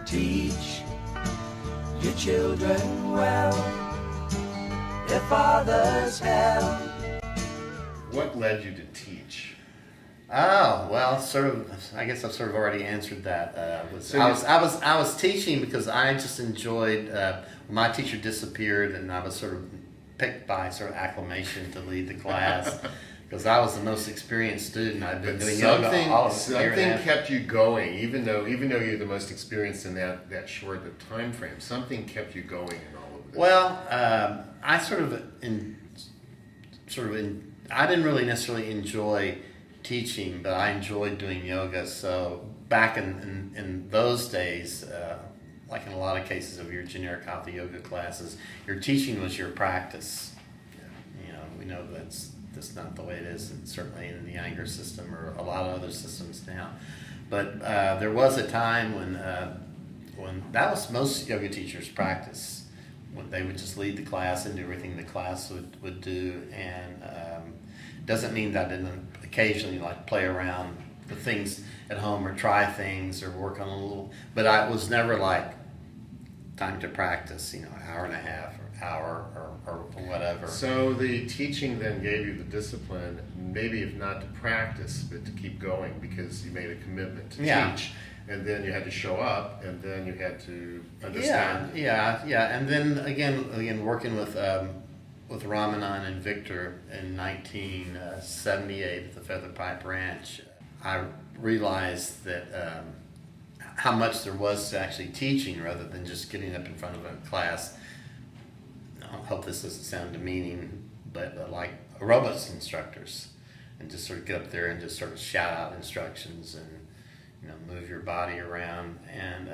Teach your children well, their father's help. What led you to teach? Oh, well, I guess I've sort of already answered that. I was teaching because I just enjoyed. My teacher disappeared, and I was sort of picked by sort of acclamation to lead the class because I was the most experienced student. I'd been doing yoga all of a year and a half. Something kept you going, even though you're the most experienced in that short time frame. Something kept you going in all of this. Well, I I didn't really necessarily enjoy teaching, but I enjoyed doing yoga. So back in those days, like in a lot of cases of your generic hatha yoga classes, your teaching was your practice. You know, we know that's not the way it is, and certainly in the Iyengar system or a lot of other systems now. But there was a time when that was most yoga teachers' practice. When they would just lead the class and do everything the class would do, and doesn't mean that I didn't occasionally like play around with things at home or try things or work on a little, but I was never like time to practice, an hour and a half or hour or whatever. So the teaching then gave you the discipline, maybe if not to practice, but to keep going because you made a commitment to teach. And then you had to show up, and then you had to understand. Yeah. And then again, working with Ramanan and Victor in 1978 at the Feather Pipe Ranch, I realized that how much there was to actually teaching rather than just getting up in front of a class. I hope this doesn't sound demeaning, but like aerobics instructors, and just sort of get up there and just sort of shout out instructions and move your body around. And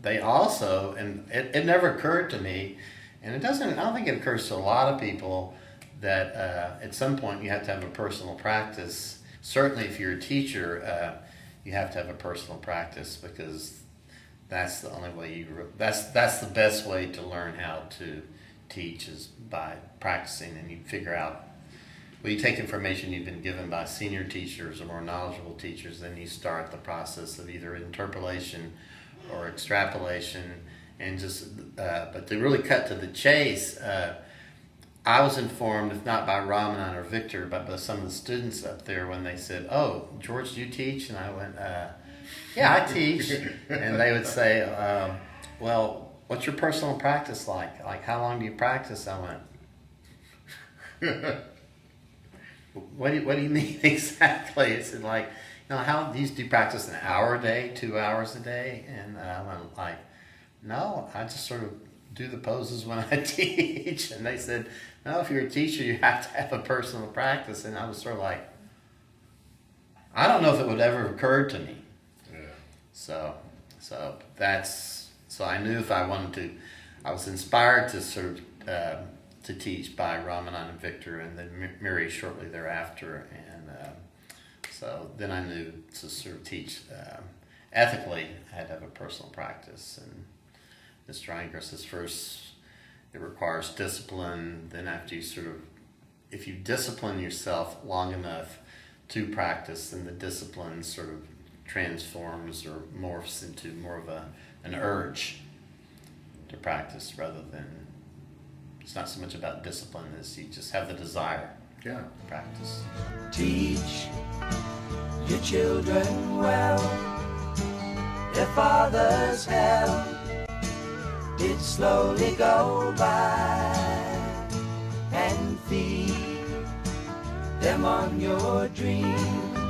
they also, and it never occurred to me, and I don't think it occurs to a lot of people, that at some point you have to have a personal practice. Certainly if you're a teacher, you have to have a personal practice because that's the only way that's the best way to learn how to teach is by practicing, and you figure out. Well, you take information you've been given by senior teachers or more knowledgeable teachers, then you start the process of either interpolation or extrapolation, and but to really cut to the chase, I was informed, if not by Ramanan or Victor, but by some of the students up there when they said, "Oh, George, do you teach?" And I went, "Yeah, I teach." And they would say, "Well, what's your personal practice like? Like, how long do you practice?" I went, What do you mean exactly? It's like, how do you practice an hour a day, 2 hours a day? And I'm like, no, I just sort of do the poses when I teach. And they said, no, if you're a teacher, you have to have a personal practice. And I was sort of like, I don't know if it would ever have occurred to me. Yeah. So I knew if I wanted to, I was inspired to sort of, to teach by Ramanan and Victor, and then Miri shortly thereafter, and so then I knew to sort of teach ethically. I had to have a personal practice, and Mr. Iyengar says first it requires discipline. Then after if you discipline yourself long enough to practice, then the discipline sort of transforms or morphs into more of an urge to practice rather than. It's not so much about discipline as you just have the desire to practice. Teach your children well, their father's help did slowly go by, and feed them on your dreams.